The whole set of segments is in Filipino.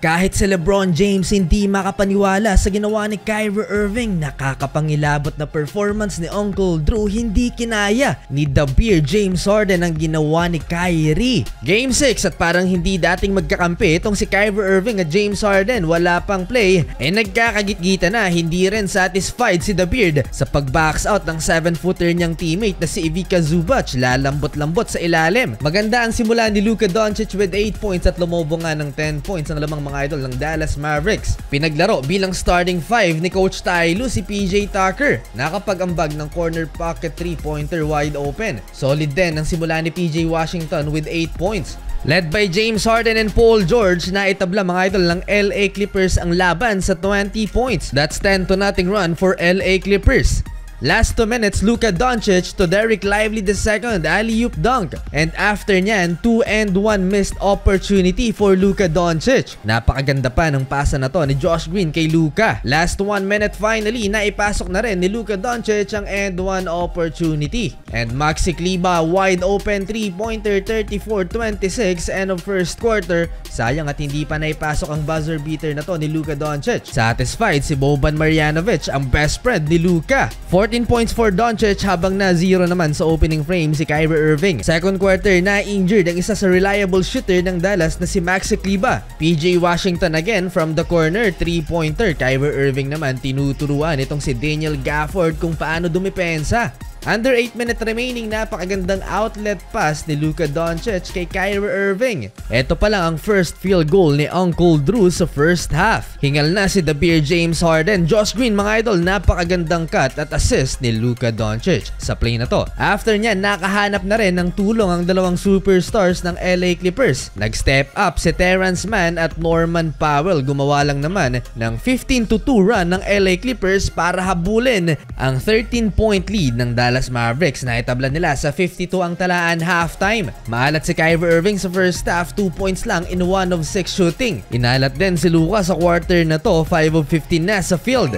Kahit si LeBron James hindi makapaniwala sa ginawa ni Kyrie Irving, nakakapangilabot na performance ni Uncle Drew, hindi kinaya ni The Beer James Harden ang ginawa ni Kyrie. Game 6 at parang hindi dating magkakampi itong si Kyrie Irving at James Harden, wala pang play nagkakagitgita na, hindi rin satisfied si The Beard sa pag-box out ng 7-footer niyang teammate na si Ivica Zubac, lalambot-lambot sa ilalim. Maganda ang simula ni Luka Doncic with 8 points at lumobo nga ng 10 points ang lamang mga idol ng Dallas Mavericks. Pinaglaro bilang starting 5 ni Coach Ty Lue si PJ Tucker. Nakapag-ambag ng corner pocket 3-pointer wide open. Solid din ang simula ni PJ Washington with 8 points. Led by James Harden and Paul George, naitabla mga idol ng LA Clippers ang laban sa 20 points. That's 10-0 run for LA Clippers. Last 2 minutes, Luka Doncic to Derek Lively II, alley-oop dunk. And after nyan, 2-1 missed opportunity for Luka Doncic. Napakaganda pa ng pasa na to ni Josh Green kay Luka. Last 1 minute finally, naipasok na rin ni Luka Doncic ang end-1 opportunity. And Maxi Kleber, wide open 3-pointer, 34-26, end of first quarter. Sayang at hindi pa naipasok ang buzzer beater na to ni Luka Doncic. Satisfied si Boban Marjanovic, ang best friend ni Luka. 14 points for Doncic habang na 0 naman sa opening frame si Kyrie Irving. Second quarter, na-injured ang isa sa reliable shooter ng Dallas na si Maxi Kleber. PJ Washington again from the corner, 3-pointer. Kyrie Irving naman tinuturuan itong si Daniel Gafford kung paano dumipensa. Under 8 minutes remaining, napakagandang outlet pass ni Luka Doncic kay Kyrie Irving. Ito pa lang ang first field goal ni Uncle Drew sa first half. Hingal na si The Beer James Harden. Josh Green mga idol, napakagandang cut at assist ni Luka Doncic sa play na to. After niya, nakahanap na rin ng tulong ang dalawang superstars ng LA Clippers. Nag-step up si Terrence Mann at Norman Powell. Gumawa lang naman ng 15-2 run ng LA Clippers para habulin ang 13-point lead ng Dallas Mavericks. Naitabla nila sa 52 ang talaan halftime. Maalat si Kyrie Irving sa first half, 2 points lang in 1 of 6 shooting. Inalat din si Luka sa quarter na to, 5 of 15 na sa field.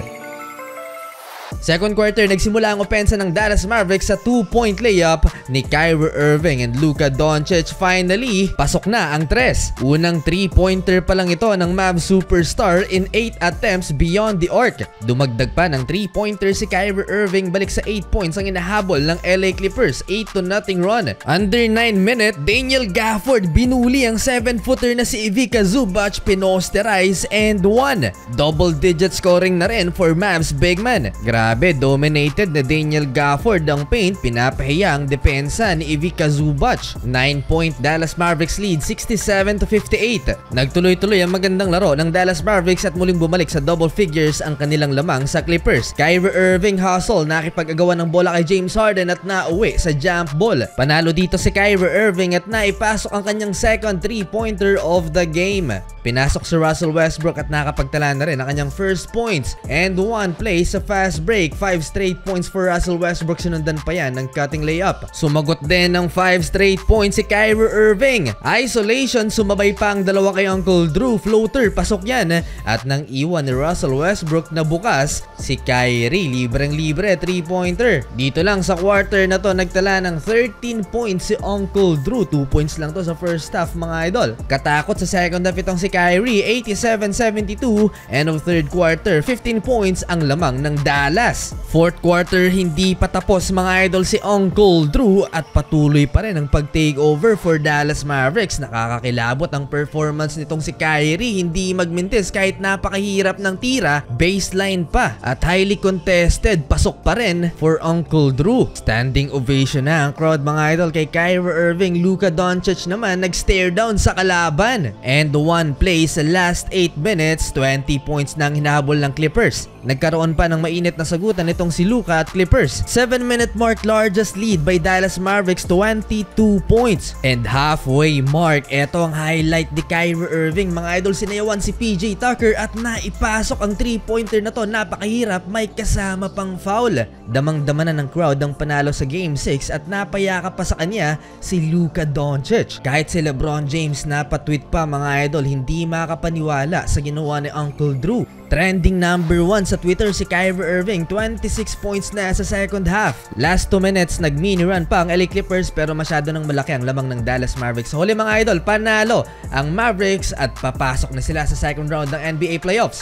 Second quarter, nagsimula ang opensa ng Dallas Mavericks sa 2-point layup ni Kyrie Irving and Luka Doncic. Finally, pasok na ang 3. Unang 3-pointer pa lang ito ng Mavs superstar in 8 attempts beyond the arc. Dumagdag pa ng 3-pointer si Kyrie Irving, balik sa 8 points ang inahabol ng LA Clippers, 8-0 run. Under 9 minute, Daniel Gafford binuli ang 7-footer na si Ivica Zubac, pinosterize and 1. Double-digit scoring na rin for Mavs big man. Grabe, dominated na Daniel Gafford ang paint, pinapahiya ang depensa ni Ivica Zubac. 9-point Dallas Mavericks lead, 67-58. Nagtuloy-tuloy ang magandang laro ng Dallas Mavericks at muling bumalik sa double figures ang kanilang lamang sa Clippers. Kyrie Irving hustle, nakipag-agawan ng bola kay James Harden at nauwi sa jump ball. Panalo dito si Kyrie Irving at naipasok ang kanyang second 3-pointer of the game. Pinasok si Russell Westbrook at nakapagtala na rin ang kanyang first points and 1 play sa fast break. 5 straight points for Russell Westbrook, sinundan pa yan ng cutting layup. Sumagot din ng 5 straight points si Kyrie Irving. Isolation, sumabay pa ang dalawa kay Uncle Drew, floater, pasok yan. At nang iwan ni Russell Westbrook na bukas, si Kyrie, libreng-libre, 3-pointer. Dito lang sa quarter na to, nagtala ng 13 points si Uncle Drew. 2 points lang to sa first half mga idol. Katakot sa second half itong si Kyrie, 87-72. End of third quarter, 15 points ang lamang ng Dallas. Fourth quarter, hindi pa tapos mga idol si Uncle Drew at patuloy pa rin ang pag-take over for Dallas Mavericks. Nakakakilabot ang performance nitong si Kyrie, hindi magmintis kahit napakahirap ng tira, baseline pa at highly contested, pasok pa rin for Uncle Drew. Standing ovation na ang crowd mga idol kay Kyrie Irving. Luka Doncic naman nag-stare down sa kalaban and 1 play sa last 8 minutes, 20 points na ang hinahabol ng Clippers. Nagkaroon pa ng mainit na sagutan nitong si Luka at Clippers. 7-minute mark, largest lead by Dallas Mavericks, 22 points. And halfway mark, eto ang highlight ni Kyrie Irving. Mga idol, sinayawan si PJ Tucker at naipasok ang 3-pointer na to. Napakahirap, may kasama pang foul. Damang-dama na ng crowd ang panalo sa Game 6 at napayakap pa sa kanya si Luka Doncic. Kahit si LeBron James napatweet pa mga idol, hindi makapaniwala sa ginawa ni Uncle Drew. Trending number 1 sa Twitter si Kyrie Irving, 26 points na sa second half. Last 2 minutes, nag-mini run pa ang LA Clippers pero masyado nang malaki ang lamang ng Dallas Mavericks. Sa huli mga idol, panalo ang Mavericks at papasok na sila sa second round ng NBA playoffs.